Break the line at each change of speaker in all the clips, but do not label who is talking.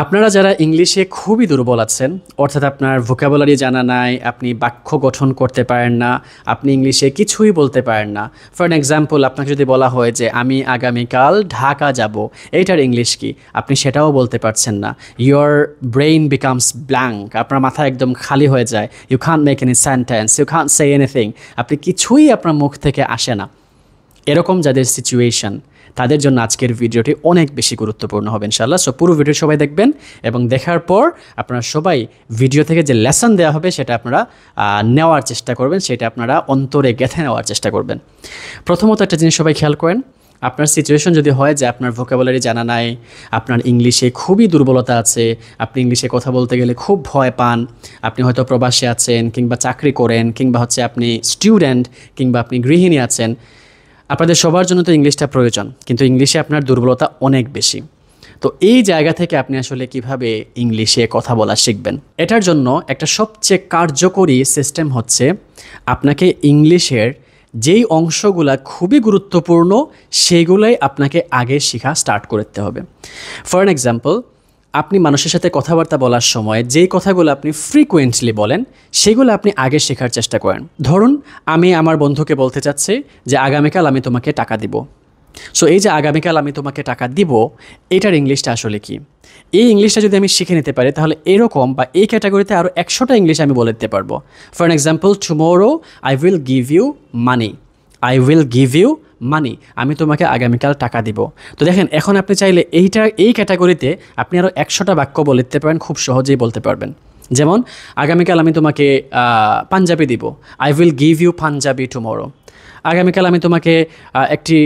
আপনারা যারা ইংলিশে খুবই দুর্বল আছেন, অর্থাৎ আপনার ভোকাবুলারি জানা নাই, আপনি বাক্য গঠন করতে পারেন না, আপনি ইংলিশে কিছুই বলতে পারেন না। ফর অ্যান এক্সাম্পল, আপনাকে যদি বলা হয় যে আমি আগামীকাল ঢাকা যাব, এইটার ইংলিশ কি, আপনি সেটাও বলতে পারছেন না। ইয়োর ব্রেইন বিকামস ব্ল্যাঙ্ক, আপনার মাথা একদম খালি হয়ে যায়। You can't make any sentence, you can't say anything, আপনি কিছুই আপনার মুখ থেকে আসে না। এরকম যাদের সিচুয়েশন, তাদের জন্য আজকের ভিডিওটি অনেক বেশি গুরুত্বপূর্ণ হবে ইনশাআল্লাহ। সো পুরো ভিডিও সবাই দেখবেন এবং দেখার পর আপনারা সবাই ভিডিও থেকে যে লেসন দেওয়া হবে সেটা আপনারা নেওয়ার চেষ্টা করবেন, সেটা আপনারা অন্তরে গেঁথে নেওয়ার চেষ্টা করবেন। প্রথমত একটা জিনিস সবাই খেয়াল করেন, আপনার সিচুয়েশন যদি হয় যে আপনার ভোকাবুলারি জানা নাই, আপনার ইংলিশে খুবই দুর্বলতা আছে, আপনি ইংলিশে কথা বলতে গেলে খুব ভয় পান, আপনি হয়তো প্রবাসে আছেন কিংবা চাকরি করেন কিংবা হচ্ছে আপনি স্টুডেন্ট কিংবা আপনি গৃহিণী আছেন, আপনাদের সবার জন্য তো ইংলিশটা প্রয়োজন, কিন্তু ইংলিশে আপনার দুর্বলতা অনেক বেশি। তো এই জায়গা থেকে আপনি আসলে কিভাবে ইংলিশে কথা বলা শিখবেন, এটার জন্য একটা সবচেয়ে কার্যকরী সিস্টেম হচ্ছে আপনাকে ইংলিশের যেই অংশগুলা খুবই গুরুত্বপূর্ণ সেইগুলাই আপনাকে আগে শেখা স্টার্ট করতে হবে। ফর অ্যান এক্সাম্পল, আপনি মানুষের সাথে কথাবার্তা বলার সময় যেই কথাগুলো আপনি ফ্রিকুয়েন্টলি বলেন সেগুলো আপনি আগে শেখার চেষ্টা করেন। ধরুন আমি আমার বন্ধুকে বলতে চাচ্ছি যে আগামীকাল আমি তোমাকে টাকা দিব। সো এই যে আগামীকাল আমি তোমাকে টাকা দিব, এটার ইংলিশটা আসলে কি, এই ইংলিশটা যদি আমি শিখে নিতে পারি তাহলে এরকম বা এই ক্যাটাগরিতে আরও 100টা ইংলিশ আমি বলে দিতে পারবো। For an example, tomorrow I will give you money, I will give you money, আমি তোমাকে আগামীকাল টাকা দিব। তো দেখেন, এখন আপনি চাইলে এই ক্যাটাগরিতে আপনি আরও 100টা বাক্য বলে দিতে পারেন, খুব সহজেই বলতে পারবেন। যেমন আগামীকাল আমি তোমাকে পাঞ্জাবি দিব, I will give you Punjabi tomorrow. আগামীকাল আমি তোমাকে একটি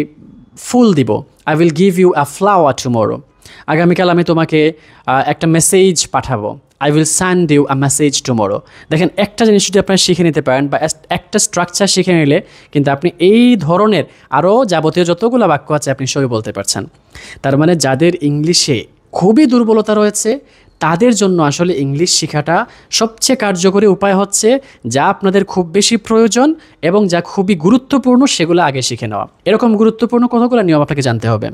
ফুল দিব, I will give you a flower tomorrow. আগামীকাল আমি তোমাকে একটা মেসেজ পাঠাবো, I will send you a message tomorrow. দেখেন, একটা জিনিস যদি আপনারা শিখে নিতে পারেন বা একটা স্ট্রাকচার শিখে নিলে কিন্তু আপনি এই ধরনের আরও যাবতীয় যতগুলো বাক্য আছে আপনি সবই বলতে পারছেন। তার মানে যাদের ইংলিশে খুবই দুর্বলতা রয়েছে তাদের জন্য আসলে ইংলিশ শেখাটা সবচেয়ে কার্যকরী উপায় হচ্ছে যা আপনাদের খুব বেশি প্রয়োজন এবং যা খুবই গুরুত্বপূর্ণ সেগুলো আগে শিখে নেওয়া। এরকম গুরুত্বপূর্ণ কতগুলো নিয়ম আপনাকে জানতে হবে।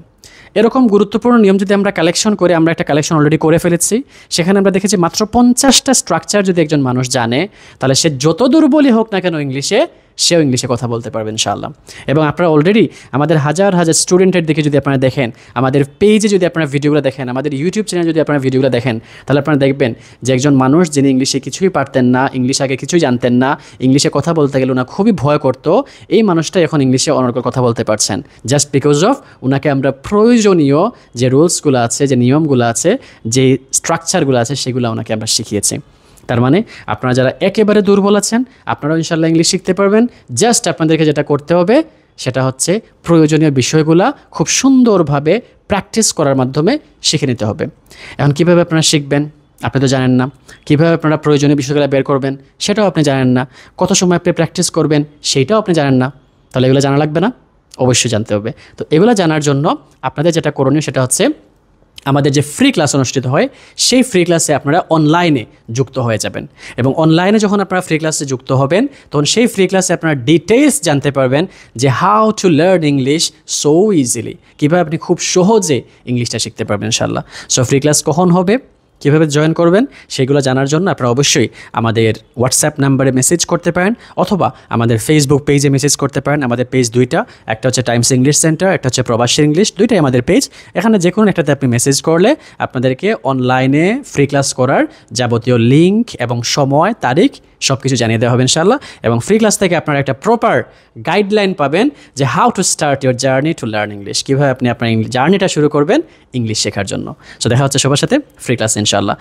এরকম গুরুত্বপূর্ণ নিয়ম যদি আমরা কালেকশন করে, আমরা একটা কালেকশন অলরেডি করে ফেলেছি, সেখানে আমরা দেখেছি মাত্র 50টা স্ট্রাকচার যদি একজন মানুষ জানে তাহলে সে যত দুর্বলই হোক না কেন ইংলিশে, সেও ইংলিশে কথা বলতে পারবে ইনশাআল্লাহ। এবং আপনারা অলরেডি আমাদের হাজার হাজার স্টুডেন্টের দিকে যদি আপনারা দেখেন, আমাদের পেজে যদি আপনারা ভিডিওগুলো দেখেন, আমাদের ইউটিউব চ্যানেলে যদি আপনারা ভিডিওগুলো দেখেন, তাহলে আপনারা দেখবেন যে একজন মানুষ যিনি ইংলিশে কিছুই পারতেন না, ইংলিশ আগে কিছুই জানতেন না, ইংলিশে কথা বলতে গেলে ওনা খুবই ভয় করতো, এই মানুষটা এখন ইংলিশে অনর্গল কথা বলতে পারছেন জাস্ট বিকজ অফ ওনাকে আমরা প্রয়োজনীয় যে রুলসগুলো আছে, যে নিয়মগুলো আছে, যে স্ট্রাকচারগুলো আছে সেগুলো ওনাকে আমরা শিখিয়েছি। তার মানে আপনারা যারা একেবারে দুর্বল আছেন আপনারাও ইনশাআল্লাহ ইংলিশ শিখতে পারবেন। জাস্ট আপনাদেরকে যেটা করতে হবে সেটা হচ্ছে প্রয়োজনীয় বিষয়গুলো খুব সুন্দরভাবে প্র্যাকটিস করার মাধ্যমে শিখে নিতে হবে। এখন কীভাবে আপনারা শিখবেন আপনি তো জানেন না, কীভাবে আপনারা প্রয়োজনীয় বিষয়গুলো বের করবেন সেটাও আপনি জানেন না, কত সময় আপনি প্র্যাকটিস করবেন সেইটাও আপনি জানেন না, তাহলে এগুলো জানা লাগবে না? অবশ্যই জানতে হবে। তো এগুলো জানার জন্য আপনাদের যেটা করণীয় সেটা হচ্ছে আমাদের যে ফ্রি ক্লাস অনুষ্ঠিত হয় সেই ফ্রি ক্লাসে আপনারা অনলাইনে যুক্ত হয়ে যাবেন। এবং অনলাইনে যখন আপনারা ফ্রি ক্লাসে যুক্ত হবেন তখন সেই ফ্রি ক্লাসে আপনারা ডিটেইলস জানতে পারবেন যে how to learn English so easily, কীভাবে আপনি খুব সহজে ইংলিশটা শিখতে পারবেন ইনশাআল্লাহ। সো ফ্রি ক্লাস কখন হবে, কীভাবে জয়েন করবেন সেগুলো জানার জন্য আপনারা অবশ্যই আমাদের হোয়াটসঅ্যাপ নাম্বারে মেসেজ করতে পারেন অথবা আমাদের ফেসবুক পেজে মেসেজ করতে পারেন। আমাদের পেজ দুইটা, একটা হচ্ছে টাইমস ইংলিশ সেন্টার, একটা হচ্ছে প্রবাসী ইংলিশ, দুইটাই আমাদের পেজ। এখানে যে কোনো একটাতে আপনি মেসেজ করলে আপনাদেরকে অনলাইনে ফ্রি ক্লাস করার যাবতীয় লিঙ্ক এবং সময়, তারিখ সব কিছু জানিয়ে দেওয়া হবে ইনশাআল্লাহ। এবং ফ্রি ক্লাস থেকে আপনারা একটা প্রপার গাইডলাইন পাবেন যে how to start your journey to learn English, কীভাবে আপনি আপনার জার্নিটা শুরু করবেন ইংলিশ শেখার জন্য। সো দেখা হচ্ছে সবার সাথে ফ্রি ক্লাস ইনশাআল্লাহ।